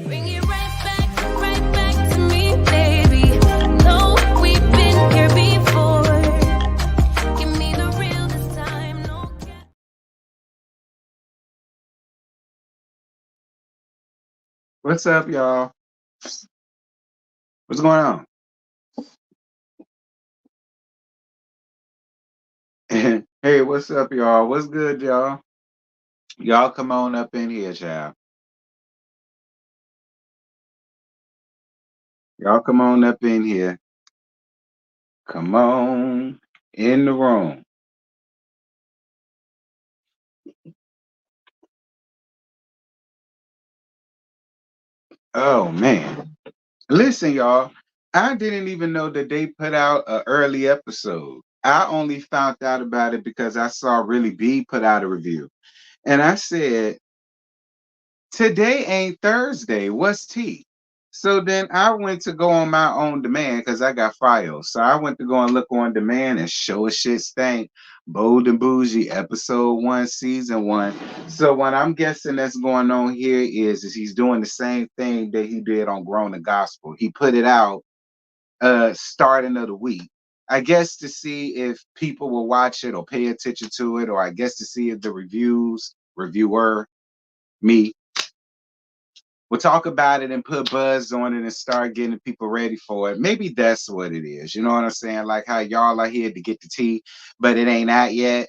Bring it right back to me, baby. No, we've been here before. Give me the real this time, no cap. What's up, y'all? What's going on? Hey, what's up, y'all? What's good, y'all? Y'all come on up in here, child. Y'all come on up in here. Come on in the room. Oh, man. Listen, y'all. I didn't even know that they put out an early episode. I only found out about it because I saw Really B put out a review. And I said, today ain't Thursday. What's tea? So then I went to go on my own demand because I got files. So I went to go and look on demand and show a shit stank. Bold and Bougie, episode 1, season 1. So what I'm guessing that's going on here is he's doing the same thing that he did on Grown the Gospel. He put it out starting of the week. I guess to see if people will watch it or pay attention to it, or I guess to see if the reviewer, me, we'll talk about it and put buzz on it and start getting people ready for it. Maybe that's what it is. You know what I'm saying? Like how y'all are here to get the tea, but it ain't out yet.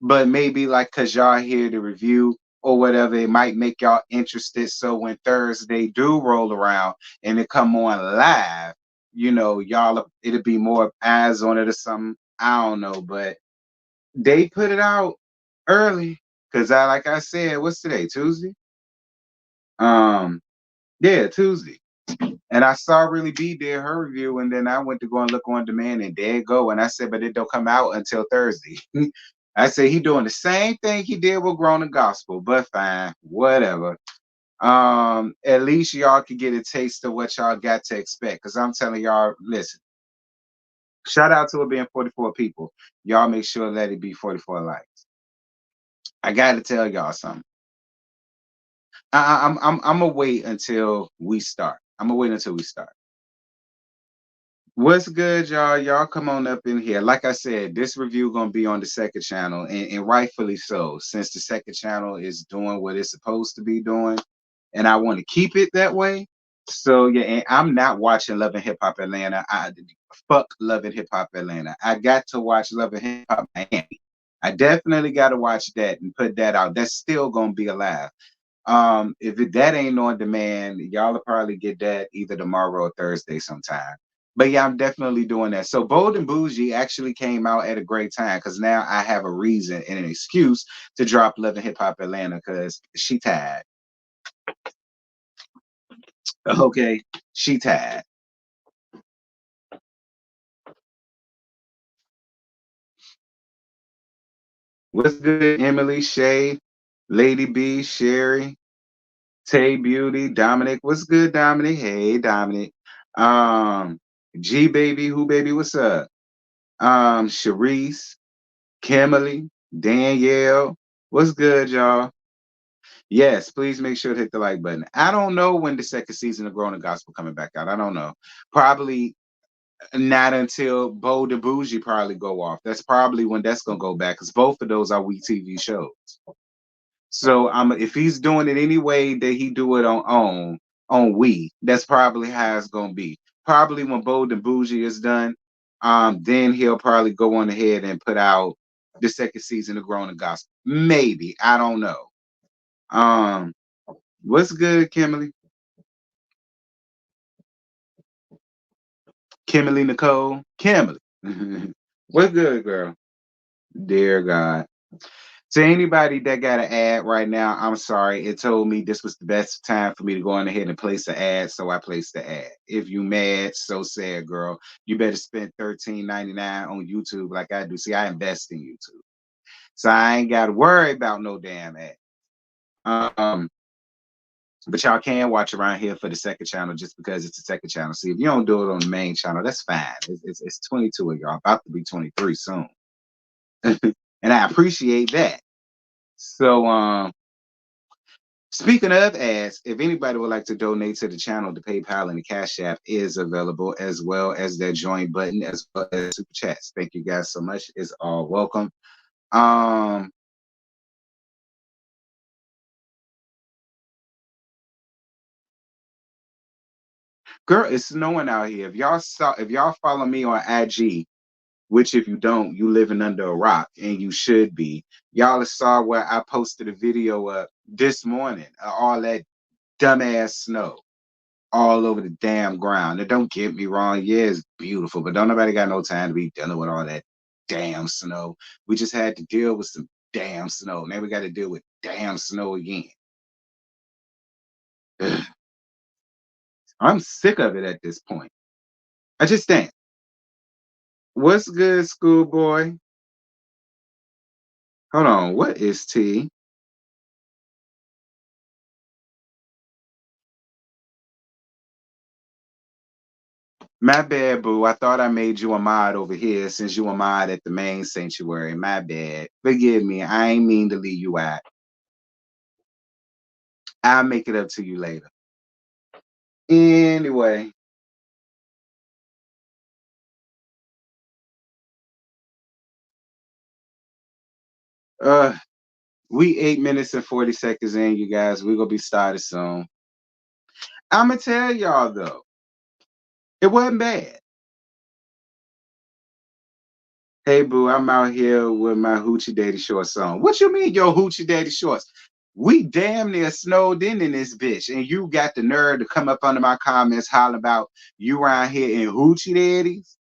But maybe like because y'all here to review or whatever, it might make y'all interested. So when Thursday do roll around and it come on live, you know, y'all, it'll be more eyes on it or something. I don't know, but they put it out early because like I said, what's today? Tuesday? Um, yeah, Tuesday. And I saw Really B did her review, and then I went to go and look on demand, and there it go. And I said, but it don't come out until Thursday. I said he doing the same thing he did with Grown the Gospel, but fine, whatever. At least y'all can get a taste of what y'all got to expect. Cause I'm telling y'all, listen, shout out to it being 44 people. Y'all make sure let it be 44 likes. I gotta tell y'all something. I'm gonna wait until we start. I'm gonna wait until we start. What's good, y'all? Y'all come on up in here. Like I said, this review gonna be on the second channel, and rightfully so, since the second channel is doing what it's supposed to be doing, and I want to keep it that way. So yeah, and I'm not watching Love and Hip Hop Atlanta. I fuck Love and Hip Hop Atlanta. I got to watch Love and Hip Hop Miami. I definitely got to watch that and put that out. That's still gonna be alive. That ain't on demand, y'all will probably get that either tomorrow or Thursday sometime. But yeah, I'm definitely doing that. So Bold and Bougie actually came out at a great time because now I have a reason and an excuse to drop Love and Hip Hop Atlanta because she tied. Okay, she tied. What's good, Emily, Shay, Lady B, Sherry, Tay Beauty, Dominic. What's good, Dominic? Hey, Dominic. Um, G Baby, who baby, what's up? Sharice, Kimberly, Danielle. What's good, y'all? Yes, please make sure to hit the like button. I don't know when the second season of Growing the Gospel coming back out. I don't know. Probably not until Bo the Bougie probably go off. That's probably when that's gonna go back because both of those are we TV shows. So if he's doing it any way that he do it on we, that's probably how it's gonna be. Probably when Bold and Bougie is done, then he'll probably go on ahead and put out the second season of Growing the Gospel. Maybe. I don't know. Um, what's good, Kimberly? Kimberly Nicole? Kimberly. What's good, girl? Dear God. To anybody that got an ad right now, I'm sorry. It told me this was the best time for me to go on ahead and place an ad, so I placed the ad. If you mad, so sad, girl. You better spend $13.99 on YouTube like I do. See, I invest in YouTube, so I ain't got to worry about no damn ad. Um, but y'all can watch around here for the second channel just because it's the second channel. See, if you don't do it on the main channel, that's fine. It's 22 of y'all, about to be 23 soon, and I appreciate that. So, speaking of ads, if anybody would like to donate to the channel, the PayPal and the Cash App is available, as well as that join button, as well as super chats. Thank you guys so much. It's all welcome. Um, Girl, it's snowing out here. If y'all follow me on IG, which if you don't, you living under a rock, and you should be. Y'all saw where I posted a video up this morning, all that dumbass snow all over the damn ground. Now, don't get me wrong, yeah, it's beautiful, but don't nobody got no time to be dealing with all that damn snow. We just had to deal with some damn snow. Now we got to deal with damn snow again. Ugh. I'm sick of it at this point. I just think, what's good, schoolboy? Hold on, what is T? My bad, boo. I thought I made you a mod over here since you a mod at the main sanctuary. My bad. Forgive me. I ain't mean to leave you out. I'll make it up to you later. Anyway, uh, we 8 minutes and 40 seconds in, you guys. We're gonna be started soon. I'ma tell y'all though, it wasn't bad. Hey boo, I'm out here with my Hoochie Daddy Shorts on. What you mean, yo, Hoochie Daddy Shorts? We damn near snowed in this bitch, and you got the nerve to come up under my comments hollering about you around here in Hoochie Daddies.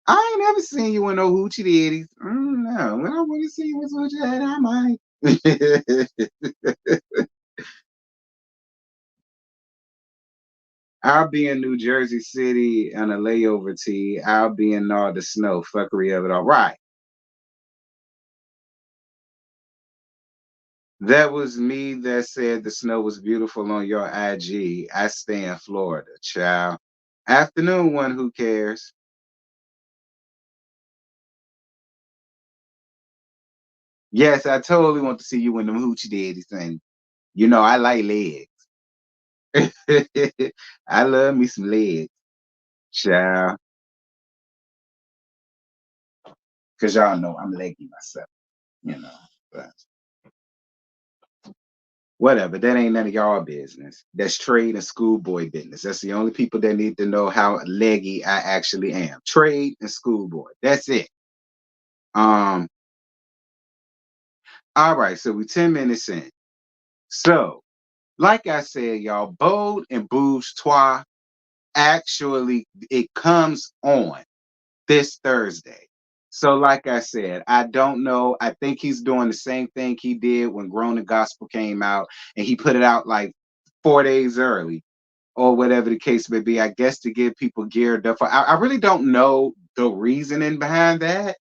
I ain't never seen you in no Hoochie Daddies. No, when I want to see you with Hoochie Daddy, I might. I'll be in New Jersey City on a layover tee. I'll be in all the snow, fuckery of it all. Right. That was me that said the snow was beautiful on your IG. I stay in Florida, child. Afternoon one, who cares? Yes, I totally want to see you in them hoochie daddy thing. You know, I like legs. I love me some legs, child. Cause y'all know I'm leggy myself, you know. But whatever, that ain't none of y'all business. That's trade and schoolboy business. That's the only people that need to know how leggy I actually am. Trade and schoolboy. That's it. Um, All right, so we 10 minutes in. So, like I said, y'all, Bold and Bouge Trois actually it comes on this Thursday. So, like I said, I don't know. I think he's doing the same thing he did when Grown the Gospel came out, and he put it out like 4 days early, or whatever the case may be. I guess to get people geared up. I really don't know the reasoning behind that,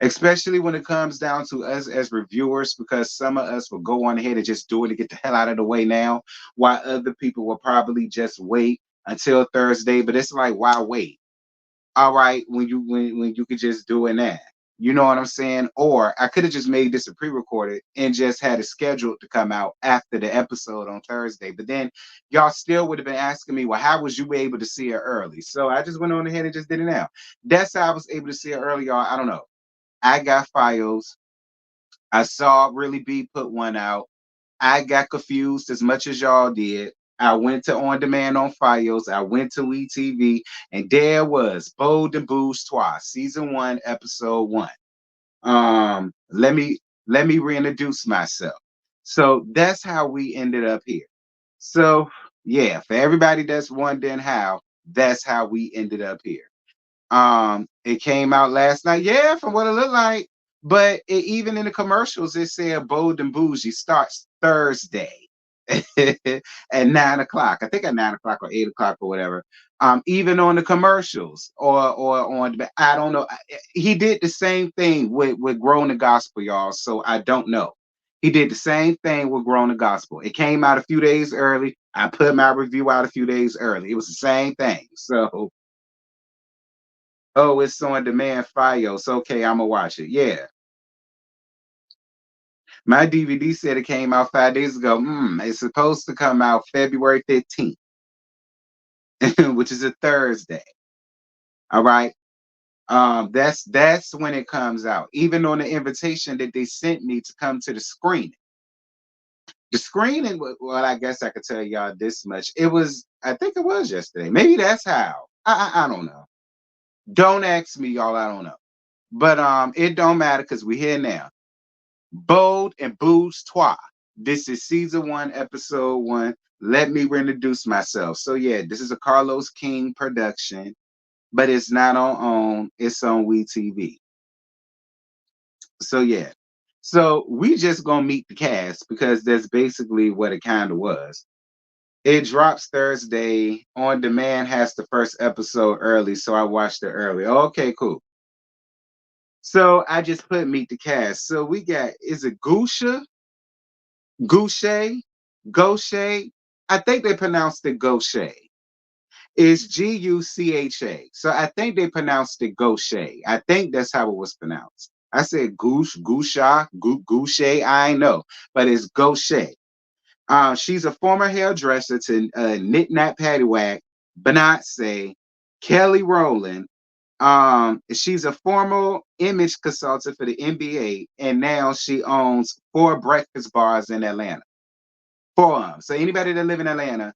especially when it comes down to us as reviewers, because some of us will go on ahead and just do it to get the hell out of the way now, while other people will probably just wait until Thursday. But it's like, why wait? All right, when you could just do it now. You know what I'm saying? Or I could have just made this a pre-recorded and just had it scheduled to come out after the episode on Thursday. But then y'all still would have been asking me, well, how was you able to see it early? So I just went on ahead and just did it now. That's how I was able to see it early, y'all. I don't know. I got files. I saw Really B put one out. I got confused as much as y'all did. I went to On Demand on Files. I went to WeTV, and there was Bold and Booze Twice, season 1, episode 1. Let me reintroduce myself. So that's how we ended up here. So yeah, for everybody that's wondering how, that's how we ended up here. It came out last night. Yeah, from what it looked like. But even in the commercials, it said Bold and Bougie starts Thursday at 9 o'clock. I think at 9 o'clock or 8 o'clock or whatever. Even on the commercials or on I don't know. He did the same thing with Growing the Gospel, y'all. So I don't know. He did the same thing with Growing the Gospel. It came out a few days early. I put my review out a few days early. It was the same thing. So oh, it's on demand Fios. Okay, I'm gonna watch it. Yeah. My DVD said it came out 5 days ago. It's supposed to come out February 15th, which is a Thursday. All right. That's when it comes out. Even on the invitation that they sent me to come to the screening. The screening, well, I guess I could tell y'all this much. It was, I think it was yesterday. Maybe that's how. I don't know. Don't ask me, y'all. I don't know. But it don't matter because we're here now. Bold and Booze Trois. This is season 1, episode 1. Let me reintroduce myself. So yeah, this is a Carlos King production, but it's not on it's on WeTV. So yeah. So we just gonna meet the cast because that's basically what it kind of was. It drops Thursday. On Demand has the first episode early, so I watched it early. Okay, cool. So I just put meet the cast. So we got, is it Gusha? Gouche, Gauche. I think they pronounced it Gauche. It's Gucha. So I think they pronounced it Gauche. I think that's how it was pronounced. I said Goosh, Gusha, Gouche. I know, but it's Gauche. She's a former hairdresser to Knit Knat Paddywhack, Beyonce, Kelly Rowland. She's a former image consultant for the NBA, and now she owns 4 breakfast bars in Atlanta. 4 of them. So anybody that live in Atlanta,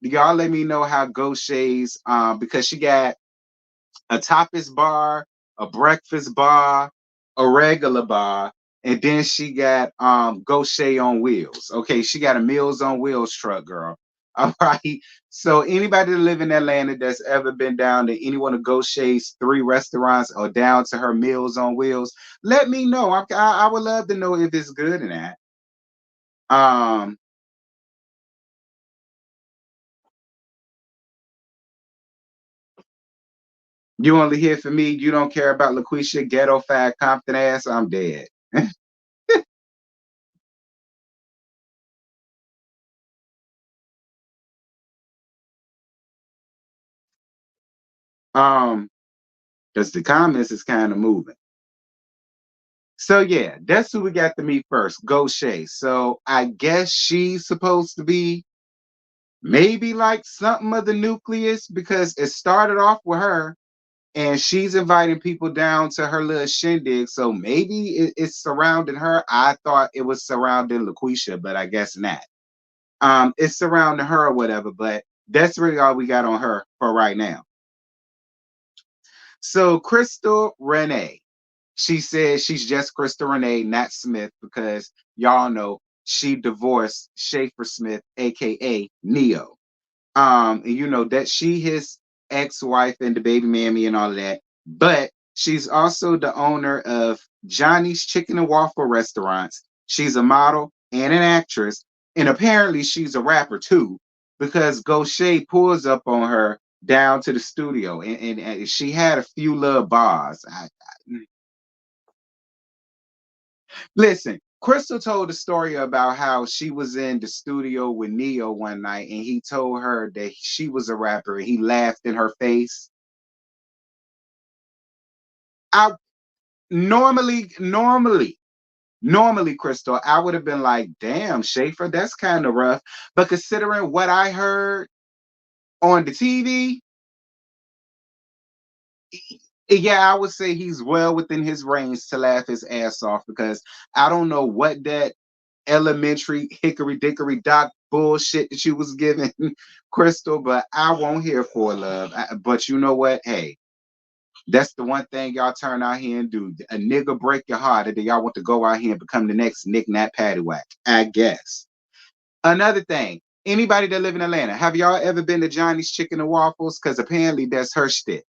y'all let me know how Gaucher's, because she got a tapas bar, a breakfast bar, a regular bar, and then she got Gaucher on wheels. Okay, she got a Meals on Wheels truck, girl. All right. So anybody that live in Atlanta that's ever been down to any one of Gaucher's 3 restaurants or down to her Meals on Wheels, let me know. I would love to know if it's good or not. Um, You only hear from me. You don't care about LaQuisha, ghetto fat, Compton ass. I'm dead. um, because the comments is kind of moving. So yeah, that's who we got to meet first. Gaucher. So I guess she's supposed to be maybe like something of the nucleus because it started off with her and she's inviting people down to her little shindig. So maybe it's surrounding her. I thought it was surrounding LaQuisha, but I guess not. It's surrounding her or whatever, but that's really all we got on her for right now. So Crystal Renee, She said she's just Crystal Renee, not Smith, because y'all know she divorced Schaefer Smith, aka Neo. And you know that she his ex-wife and the baby mammy and all of that. But she's also the owner of Johnny's Chicken and Waffle restaurants. She's a model and an actress, and apparently she's a rapper too, because Gaucher pulls up on her down to the studio, and she had a few little bars. Listen, Crystal told a story about how she was in the studio with Neo one night and he told her that she was a rapper and he laughed in her face. I normally, Crystal, I would have been like, damn, Schaefer, that's kind of rough. But considering what I heard on the TV, yeah, I would say he's well within his range to laugh his ass off because I don't know what that elementary hickory dickory dock bullshit that you was giving Crystal, but I won't hear for love. But you know what? Hey, that's the one thing y'all turn out here and do. A nigga break your heart, and then y'all want to go out here and become the next Nick Nat Paddywhack. I guess. Another thing, anybody that live in Atlanta, have y'all ever been to Johnny's Chicken and Waffles? Because apparently that's her shit.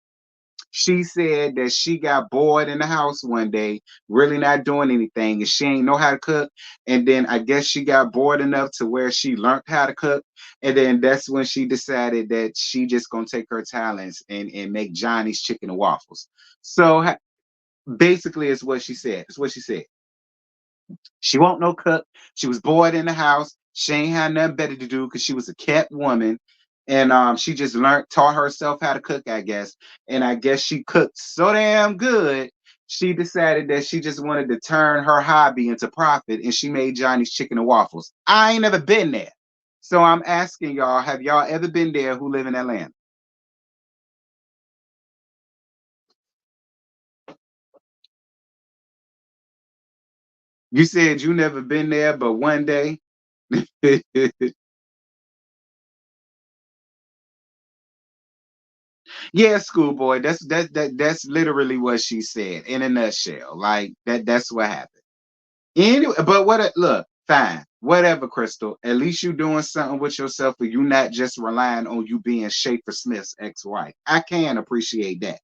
She said that she got bored in the house one day, really not doing anything, and she ain't know how to cook. And then I guess she got bored enough to where she learned how to cook. And then that's when she decided that she just gonna take her talents and make Johnny's chicken and waffles. So basically, it's what she said. It's what she said. She won't no cook. She was bored in the house. She ain't had nothing better to do because she was a kept woman. And she just taught herself how to cook, I guess. And I guess she cooked so damn good, she decided that she just wanted to turn her hobby into profit, and she made Johnny's Chicken and Waffles. I ain't never been there. So I'm asking y'all, have y'all ever been there who live in Atlanta? You said you never been there, but one day. Yeah, schoolboy. That's literally what she said in a nutshell. Like that's what happened. Anyway, but look, fine. Whatever, Crystal. At least you doing something with yourself and you not just relying on you being Schaefer Smith's ex-wife. I can appreciate that.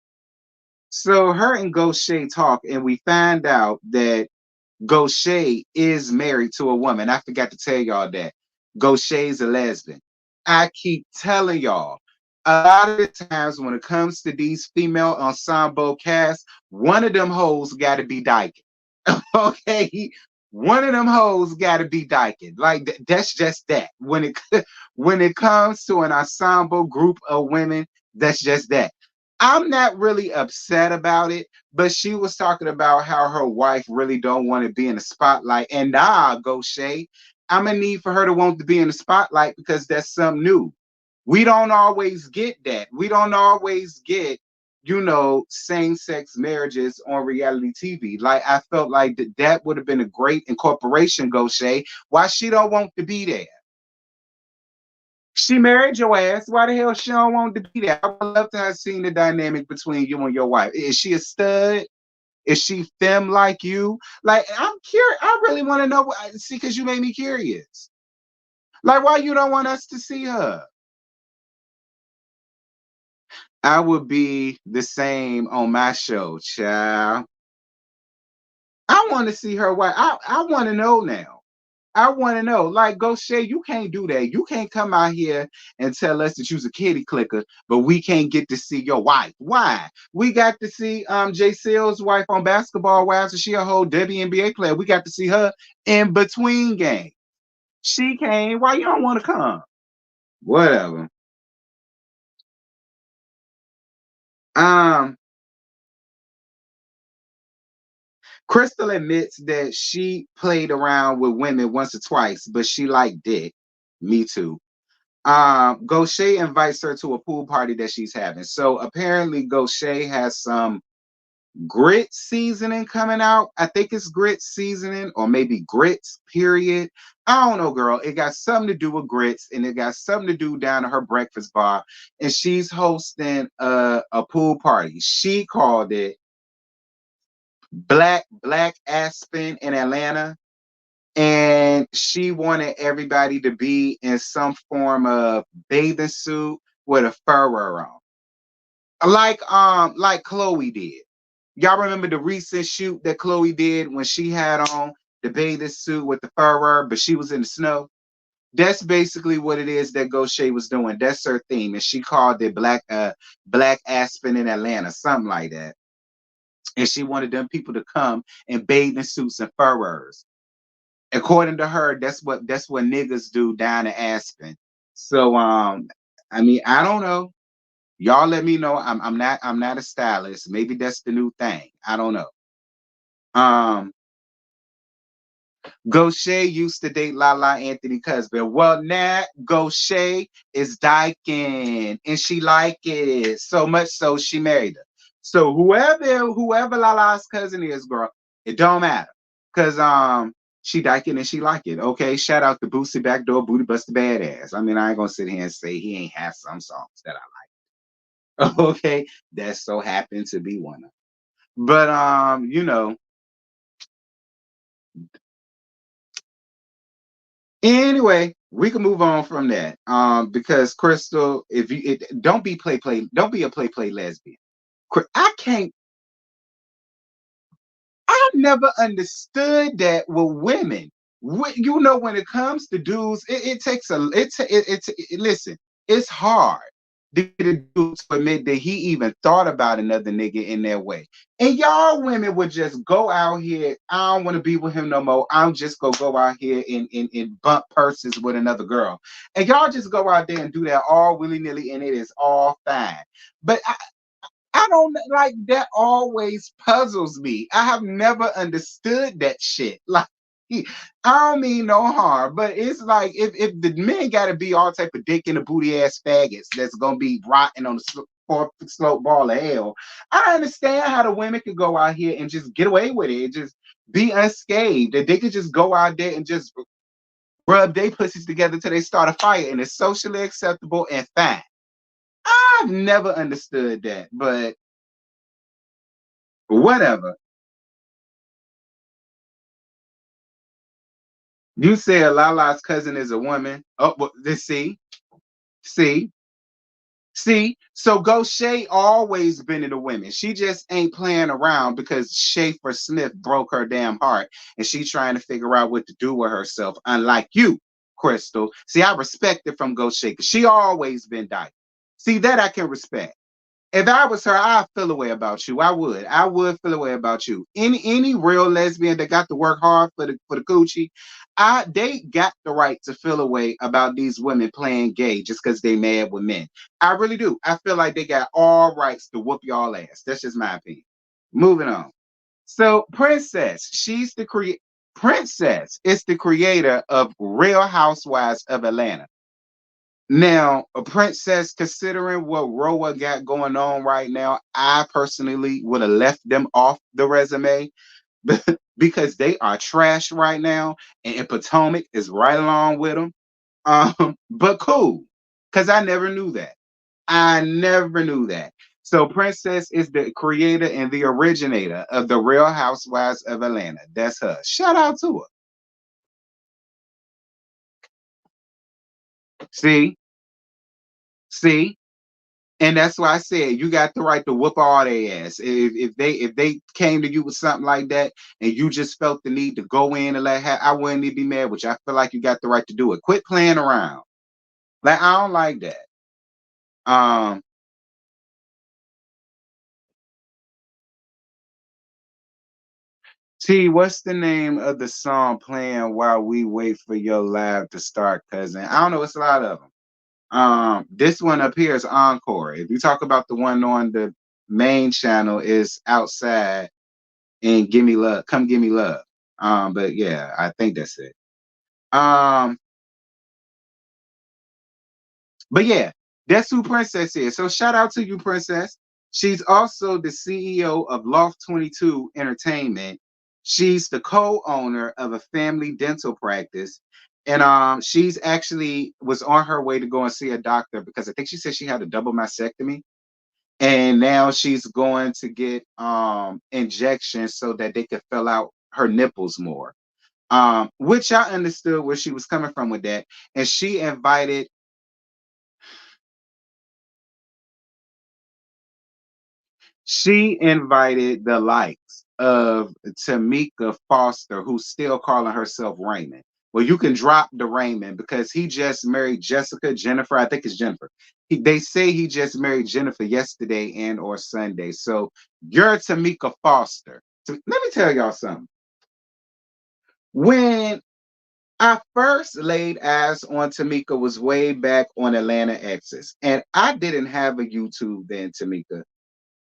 So her and Ghost Shay talk, and we find out that Gaucher is married to a woman. I forgot to tell y'all that. Gaucher's a lesbian. I keep telling y'all, a lot of the times when it comes to these female ensemble casts, one of them hoes got to be dyking. Okay, one of them hoes got to be dyking. Like that's just that. When it comes to an ensemble group of women, that's just that. I'm not really upset about it, but she was talking about how her wife really don't want to be in the spotlight. And nah, go Shay, I'm gonna need for her to want to be in the spotlight because that's something new. We don't always get that. We don't always get, same-sex marriages on reality TV. Like I felt like that would have been a great incorporation, go Shay. Why she don't want to be there? She married your ass. Why the hell she don't want to be there? I would love to have seen the dynamic between you and your wife. Is she a stud? Is she femme like you? Like I'm curious. I really want to know. See, because you made me curious. Like why you don't want us to see her? I would be the same on my show, child. I want to see her wife. I want to know now. I want to know, like, go Shay, you can't do that. You can't come out here and tell us that you's a kitty clicker, but we can't get to see your wife. Why? We got to see Jay Seals' wife on Basketball Wives, and she a whole WNBA player. We got to see her in between games. She came. Why you don't want to come? Whatever. Um, Crystal admits that she played around with women once or twice, but she liked dick. Me too. Gaucher invites her to a pool party that she's having. So apparently Gaucher has some grit seasoning coming out. I think it's grit seasoning or maybe grits, period. I don't know, girl. It got something to do with grits and it got something to do down at her breakfast bar. And she's hosting a pool party. She called it Black Aspen in Atlanta, and she wanted everybody to be in some form of bathing suit with a furrow on, like Chloe did. Y'all remember the recent shoot that Chloe did when she had on the bathing suit with the furrow, but she was in the snow? That's basically what it is that Gaucher was doing. That's her theme, and she called it Black Aspen in Atlanta, something like that. And she wanted them people to come in bathing suits and furrows. According to her, that's what niggas do down in Aspen. So I mean, I don't know. Y'all let me know. I'm not a stylist. Maybe that's the new thing. I don't know. Um Gaucher used to date Lala Anthony Cusby. Well, now Gaucher is dyking, and she like it so much so she married her. So whoever Lala's cousin is, girl, it don't matter, cause she dyking and she like it. Okay, shout out to Boosie Backdoor Booty Buster Badass. I mean, I ain't gonna sit here and say he ain't have some songs that I like. Okay, that so happened to be one of them. But anyway, we can move on from that. Because Crystal, if don't be don't be a play lesbian. I can't. I never understood that with women. When it comes to dudes, it takes a listen. It's hard to get a dude to admit that he even thought about another nigga in that way. And y'all women would just go out here. I don't want to be with him no more. I'm just gonna go out here and bump purses with another girl. And y'all just go out there and do that all willy nilly, and it is all fine. But I don't like that. Always puzzles me. I have never understood that shit. Like, I don't mean no harm, but it's like if the men got to be all type of dick in the booty ass faggots that's gonna be rotting on the fourth slope ball of hell. I understand how the women could go out here and just get away with it, and just be unscathed. That they could just go out there and just rub their pussies together till they start a fire, and it's socially acceptable and fine. I've never understood that, but whatever. You said Lala's cousin is a woman. Oh, well, see, see. So Gaucher always been into women. She just ain't playing around because Schaefer Smith broke her damn heart, and she trying to figure out what to do with herself. Unlike you, Crystal. See, I respect it from Gaucher because she always been dyke. See, that I can respect. If I was her, I'd feel a way about you. I would. I would feel a way about you. Any real lesbian that got to work hard for the coochie, they got the right to feel a way about these women playing gay just because they mad with men. I really do. I feel like they got all rights to whoop y'all ass. That's just my opinion. Moving on. So Princess is the creator of Real Housewives of Atlanta. Now, a princess, considering what Roa got going on right now, I personally would have left them off the resume because they are trash right now, and Potomac is right along with them. But cool, because I never knew that. I never knew that. So, Princess is the creator and the originator of the Real Housewives of Atlanta. That's her. Shout out to her. See, see. And that's why I said you got the right to whoop all their ass. If they came to you with something like that and you just felt the need to go in and I wouldn't even be mad with you. I feel like you got the right to do it. Quit playing around. Like I don't like that. Um, T, what's the name of the song playing while we wait for your live to start, cousin? I don't know. It's a lot of them. This one up here is Encore. If you talk about the one on the main channel, is Outside and Give Me Love. Come Give Me Love. But yeah, I think that's it. Um, but yeah, that's who Princess is. So shout out to you, Princess. She's also the CEO of Loft 22 Entertainment. She's the co-owner of a family dental practice. And she's actually was on her way to go and see a doctor because I think she said she had a double mastectomy. and now she's going to get injections so that they could fill out her nipples more. Which I understood where she was coming from with that. And she invited the likes of Tamika Foster, who's still calling herself Raymond. Well, you can drop the Raymond because he just married Jessica, Jennifer. I think it's Jennifer. They say he just married Jennifer yesterday and or Sunday. So you're Tamika Foster. So let me tell y'all something. When I first laid eyes on Tamika was way back on Atlanta Exes, and I didn't have a YouTube then, Tamika.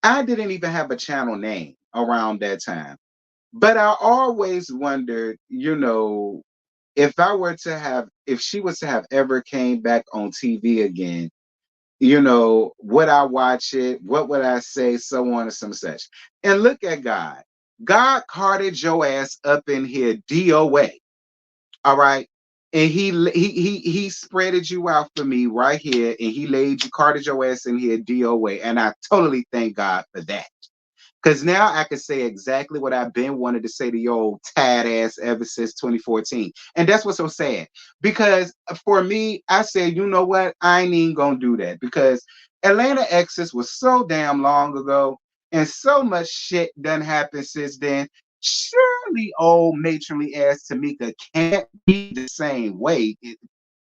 I didn't even have a channel name around that time. But I always wondered, if she was to have ever came back on TV again, would I watch it? What would I say? So on and some such. And look at God. God carted your ass up in here DOA. All right. And he spreaded you out for me right here, and he laid you carted your ass in here DOA. And I totally thank God for that. Because now I can say exactly what I've been wanting to say to your old tad ass ever since 2014. And that's what's so sad. Because for me, I said, you know what? I ain't even going to do that. Because Atlanta Exes was so damn long ago. And so much shit done happened since then. Surely old matronly ass Tamika can't be the same way in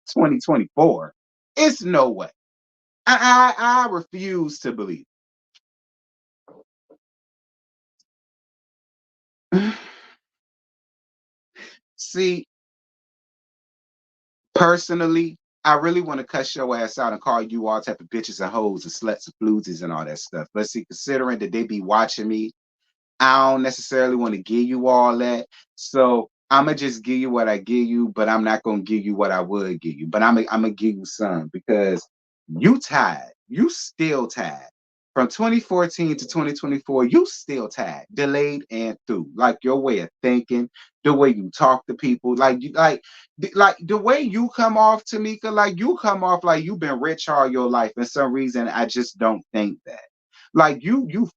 2024. It's no way. I refuse to believe. See, personally, I really want to cuss your ass out and call you all type of bitches and hoes and sluts and floozies and all that stuff. But see, considering that they be watching me, I don't necessarily want to give you all that. So I'ma just give you what I give you, but I'm not gonna give you what I would give you. But I'm gonna give you some because you tired. You still tired. From 2014 to 2024, you still tired, delayed and through. Like your way of thinking, the way you talk to people, like the way you come off, Tamika, like you come off like you've been rich all your life. And some reason I just don't think that. Like you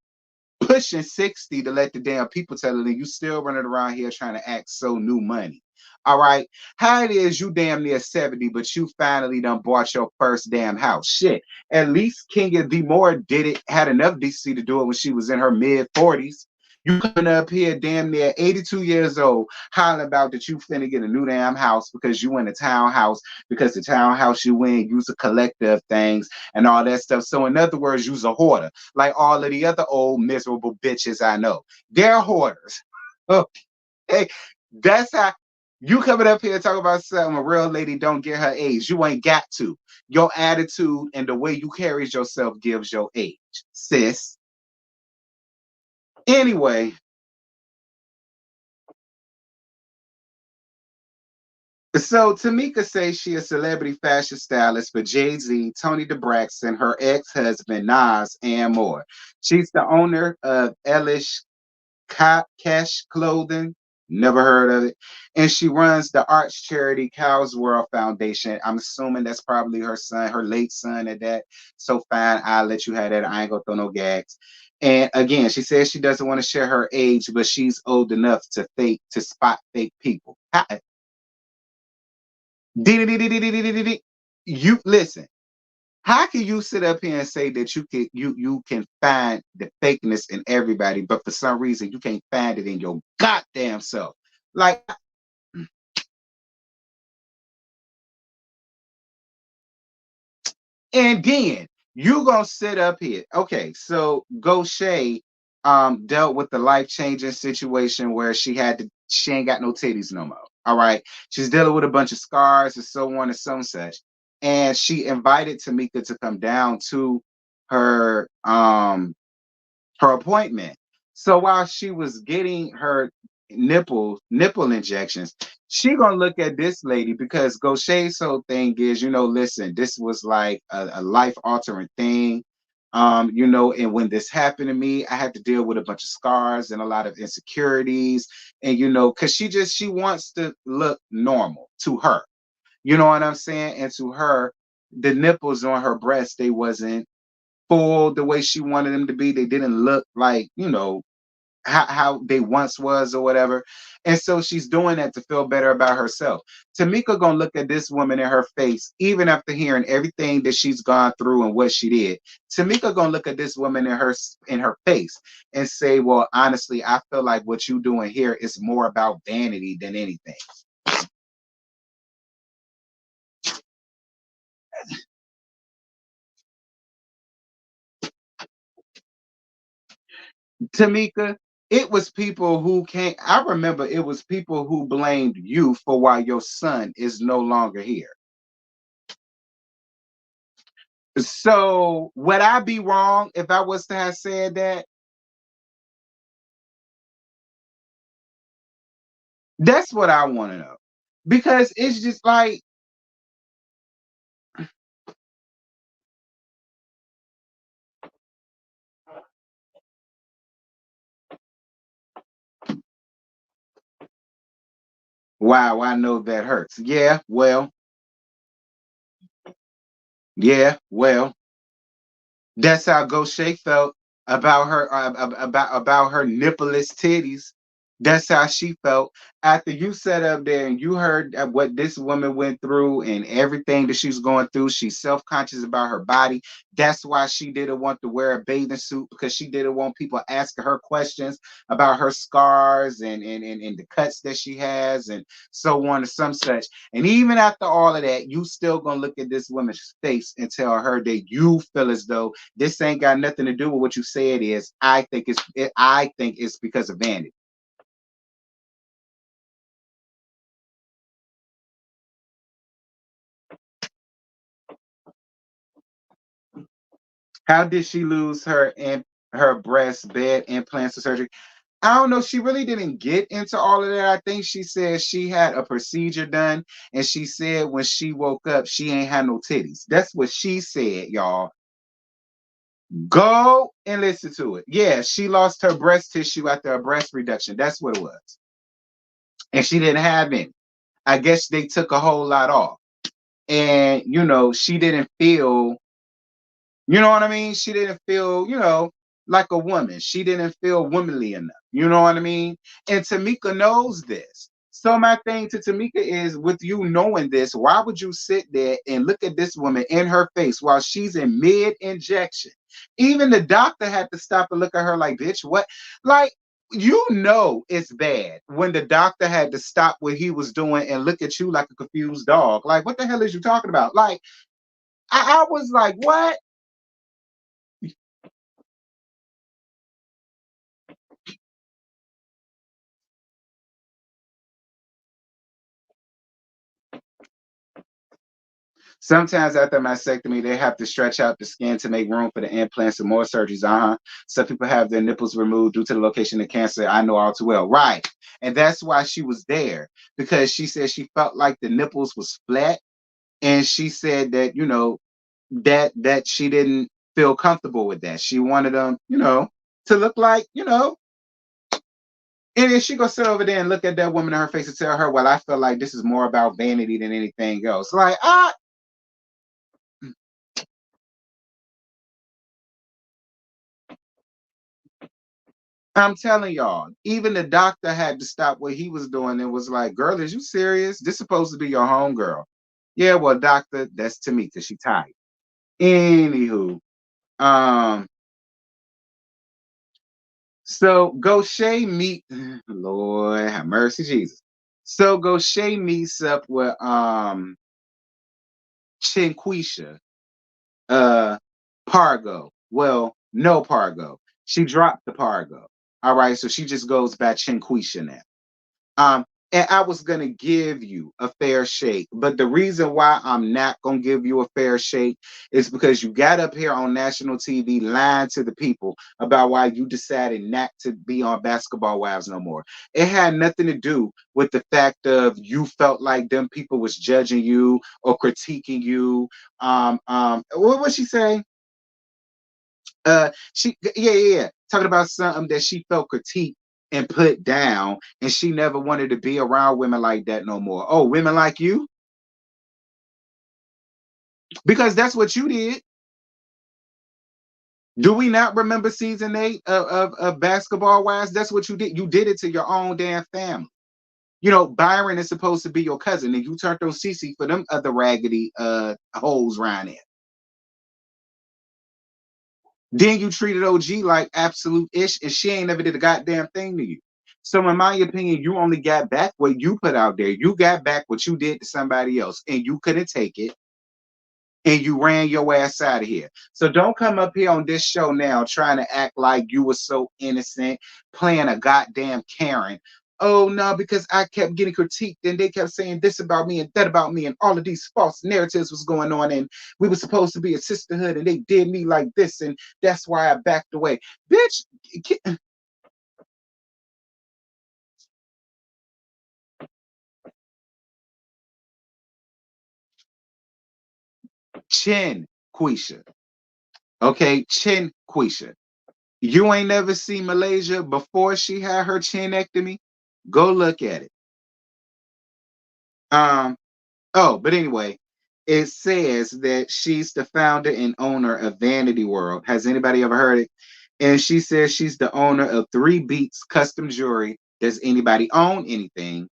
pushing 60 to let the damn people tell it, and you still running around here trying to act so new money. All right. How it is you damn near 70, but you finally done bought your first damn house. Shit. At least Kenya D. Moore did it, had enough DC to do it when she was in her mid 40s. You coming up here damn near 82 years old, hollering about that you finna get a new damn house because you in a townhouse, because the townhouse you in, you's a collector of things and all that stuff. So in other words, you's a hoarder like all of the other old miserable bitches I know. They're hoarders. Okay, that's how you coming up here talking about something a real lady don't get her age. You ain't got to. Your attitude and the way you carry yourself gives your age, sis. Anyway, so Tamika says she a celebrity fashion stylist for Jay-Z, Tony DeBraxton, her ex-husband Nas, and more. She's the owner of Elish Cash Clothing. Never heard of it. And she runs the arts charity Cows World Foundation. I'm assuming that's probably her son, her late son at that. So fine, I'll let you have that. I ain't gonna throw no gags. And again, she says she doesn't want to share her age, but she's old enough to spot fake people. You listen. How can you sit up here and say that you can find the fakeness in everybody, but for some reason you can't find it in your goddamn self? Like, and then you gonna sit up here. Okay, so Goshay dealt with the life-changing situation where she ain't got no titties no more. All right. She's dealing with a bunch of scars and so on and so such. And she invited Tamika to come down to her her appointment. So while she was getting her nipple injections, she gonna look at this lady because Gaucher's whole thing is, listen, this was like a life altering thing. And when this happened to me, I had to deal with a bunch of scars and a lot of insecurities, and because she wants to look normal to her. You know what I'm saying? And to her, the nipples on her breast, they wasn't. full the way she wanted them to be. They didn't look like, how they once was or whatever. And so she's doing that to feel better about herself. Tamika gonna look at this woman in her face, even after hearing everything that she's gone through and what she did. Tamika gonna look at this woman in her face and say, "Well, honestly, I feel like what you doing here is more about vanity than anything." Tamika, it was people who can't. I remember it was people who blamed you for why your son is no longer here. So would I be wrong if I was to have said that? That's what I want to know. Because it's just like, wow, I know that hurts. Yeah, well, that's how Gaucher felt about her nippleless titties. That's how she felt after you sat up there and you heard what this woman went through and everything that she's going through. She's self-conscious about her body. That's why she didn't want to wear a bathing suit, because she didn't want people asking her questions about her scars and the cuts that she has and so on and some such. And even after all of that, you still gonna look at this woman's face and tell her that you feel as though this ain't got nothing to do with what you say it is. I think it's because of vanity. How did she lose her breast bed implants or surgery? I don't know. She really didn't get into all of that. I think she said she had a procedure done, and she said when she woke up, she ain't had no titties. That's what she said, y'all. Go and listen to it. Yeah, she lost her breast tissue after a breast reduction. That's what it was. And she didn't have any. I guess they took a whole lot off. And, she didn't feel. You know what I mean? She didn't feel, like a woman. She didn't feel womanly enough. You know what I mean? And Tamika knows this. So my thing to Tamika is, with you knowing this, why would you sit there and look at this woman in her face while she's in mid injection? Even the doctor had to stop and look at her like, bitch, what? Like, it's bad when the doctor had to stop what he was doing and look at you like a confused dog. Like, what the hell is you talking about? Like, I was like, what? Sometimes after mastectomy, they have to stretch out the skin to make room for the implants and more surgeries. Some people have their nipples removed due to the location of cancer. I know all too well. Right. And that's why she was there, because she said she felt like the nipples was flat. And she said that, that she didn't feel comfortable with that. She wanted them, to look like, and then she go sit over there and look at that woman in her face and tell her, well, I feel like this is more about vanity than anything else. Like, I'm telling y'all, even the doctor had to stop what he was doing and was like, girl, is you serious? This supposed to be your home girl. Yeah, well, doctor, that's Tamika. She tired. Anywho, um, so Gaucher meet Lord have mercy, Jesus. So Gaucher meets up with Chinquisha, uh Pargo. Well, no Pargo. She dropped the Pargo. All right, so she just goes by Chinquisha now. Um, and I was gonna give you a fair shake, but the reason why I'm not gonna give you a fair shake is because you got up here on national TV lying to the people about why you decided not to be on Basketball Wives no more. It had nothing to do with the fact of you felt like them people was judging you or critiquing you. What was she saying? Yeah. Talking about something that she felt critiqued and put down, and she never wanted to be around women like that no more. Oh, women like you? Because that's what you did. Do we not remember season 8 of Basketball Wives? That's what you did. You did it to your own damn family. You know, Byron is supposed to be your cousin, and you turned on Cece for them other raggedy hoes around there. Then you treated OG like absolute ish, and she ain't never did a goddamn thing to you. So, in my opinion, you only got back what you put out there. You got back what you did to somebody else, and you couldn't take it, and you ran your ass out of here. So, don't come up here on this show now trying to act like you were so innocent, playing a goddamn Karen. Oh no, because I kept getting critiqued and they kept saying this about me and that about me, and all of these false narratives was going on, and we were supposed to be a sisterhood and they did me like this, and that's why I backed away. Bitch, Chin Quisha. Okay, Chin Quisha. You ain't never seen Malaysia before she had her chinectomy? Go look at it. Um, Oh, but anyway, it says that she's the founder and owner of Vanity World. Has anybody ever heard it? And she says she's the owner of Three Beats Custom Jewelry. Does anybody own anything?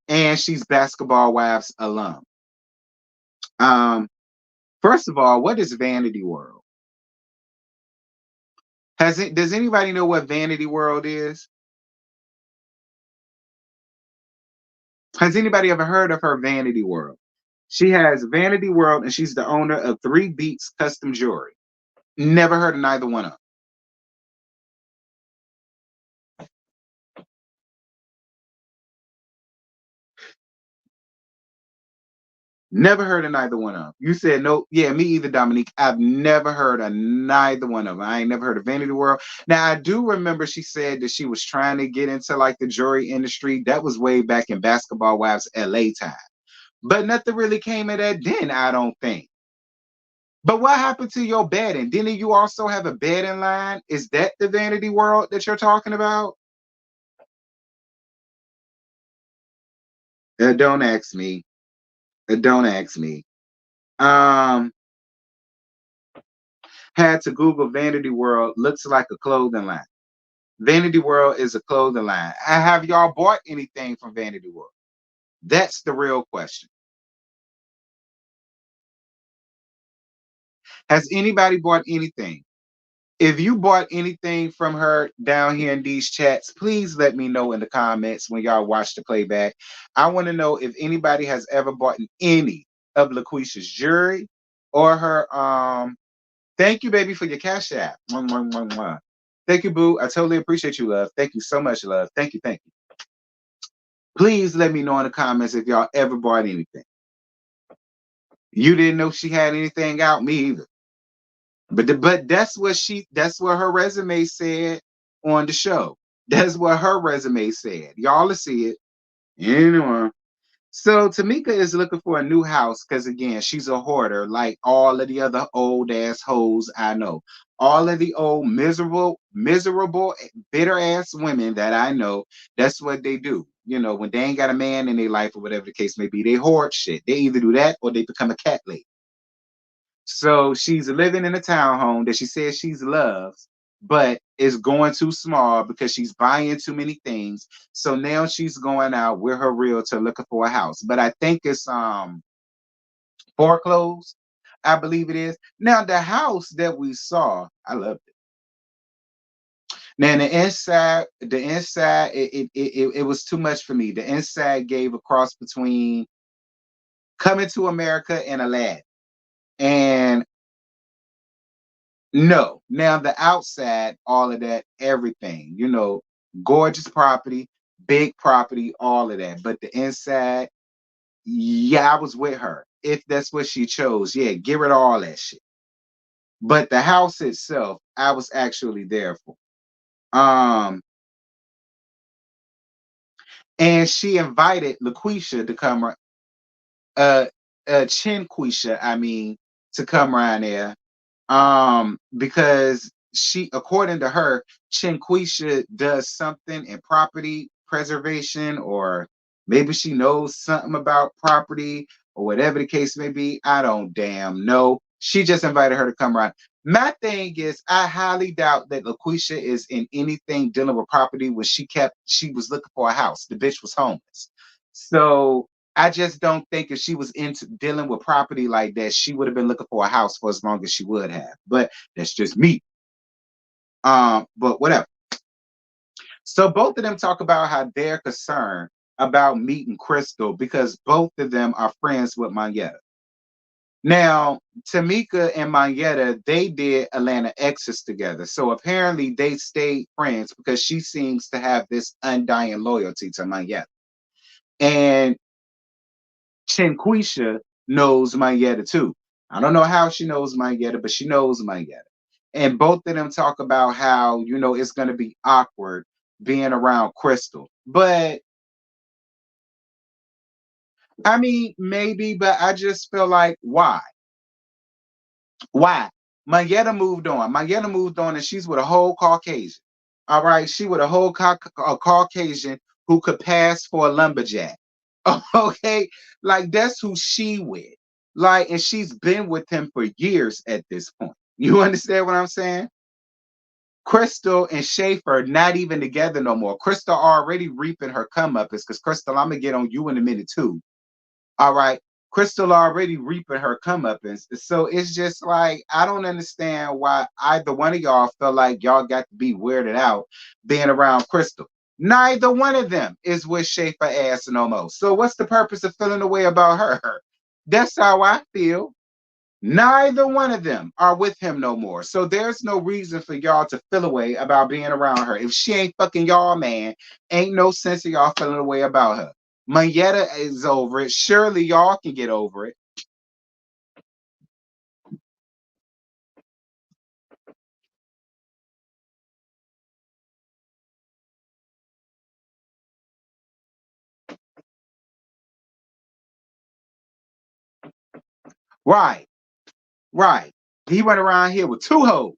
And she's Basketball Wives alum. Um, First of all, what is Vanity World? Does anybody know what Vanity World is? Has anybody ever heard of her Vanity World? She has Vanity World and she's the owner of Three Beats Custom Jewelry. Never heard of neither one of them. Never heard of neither one of them. You said no. Yeah, me either, Dominique. I've never heard of neither one of them. I ain't never heard of Vanity World. Now, I do remember she said that she was trying to get into like the jewelry industry. That was way back in Basketball Wives LA time. But nothing really came of that then, I don't think. But what happened to your bedding? Didn't you also have a bedding line? Is that the Vanity World that you're talking about? Don't ask me. Don't ask me. Um, Had to Google Vanity World. Looks like a clothing line. Vanity World is a clothing line. Have y'all bought anything from Vanity World? That's the real question. Has anybody bought anything? If you bought anything from her down here in these chats, please let me know in the comments when y'all watch the playback. I want to know if anybody has ever bought any of LaQuisha's jewelry or her thank you, baby, for your cash app. Mwah, mwah, mwah, mwah. Thank you, boo. I totally appreciate you, love. Thank you so much, love. Thank you, thank you. Please let me know in the comments if y'all ever bought anything. You didn't know she had anything out, me either. But that's what her resume said on the show. That's what her resume said. Y'all will see it. Anyway. So Tamika is looking for a new house because again, she's a hoarder, like all of the other old ass hoes I know. All of the old miserable, bitter ass women that I know, that's what they do. You know, when they ain't got a man in their life or whatever the case may be, they hoard shit. They either do that or they become a cat lady. So she's living in a townhome that she says she's loves, but is going too small because she's buying too many things. So now she's going out with her realtor looking for a house. But I think it's foreclosed, I believe it is. Now the house that we saw, I loved it. Now the inside, it was too much for me. The inside gave a cross between Coming to America and Aladdin. And no. Now the outside, all of that, everything, gorgeous property, big property, all of that. But the inside, yeah, I was with her. If that's what she chose, yeah, give her all that shit. But the house itself, I was actually there for. Um, and she invited LaQuisha to come, uh, Chinquisha, I mean, to come around there. Because she, according to her, Chinquisha does something in property preservation, or maybe she knows something about property or whatever the case may be. I don't damn know. She just invited her to come around. My thing is, I highly doubt that LaQuisha is in anything dealing with property when she was looking for a house. The bitch was homeless. So I just don't think if she was into dealing with property like that, she would have been looking for a house for as long as she would have. But that's just me. But whatever. So both of them talk about how they're concerned about meeting Crystal because both of them are friends with Monyetta. Now, Tamika and Mayetta, they did Atlanta Exes together. So apparently they stayed friends because she seems to have this undying loyalty to Mayetta. And Chinquisha knows Mayetta too. I don't know how she knows Mayetta, but she knows Mayetta. And both of them talk about how, it's going to be awkward being around Crystal. But I mean, maybe, but I just feel like, why? Why? Mayetta moved on. Mayetta moved on, and she's with a whole Caucasian. All right, she with a whole a Caucasian who could pass for a lumberjack. Okay, like that's who she with. Like, and she's been with him for years at this point. You understand what I'm saying? Crystal and Schaefer not even together no more. Crystal already reaping her comeuppance because Crystal, I'm gonna get on you in a minute too. All right. Crystal already reaping her comeuppance. So it's just like, I don't understand why either one of y'all feel like y'all got to be weirded out being around Crystal. Neither one of them is with Schaefer ass no more. So what's the purpose of feeling the way about her? That's how I feel. Neither one of them are with him no more. So there's no reason for y'all to feel away about being around her. If she ain't fucking y'all, man, ain't no sense of y'all feeling away about her. Mayetta is over it. Surely y'all can get over it. Right. Right. He went around here with two hoes.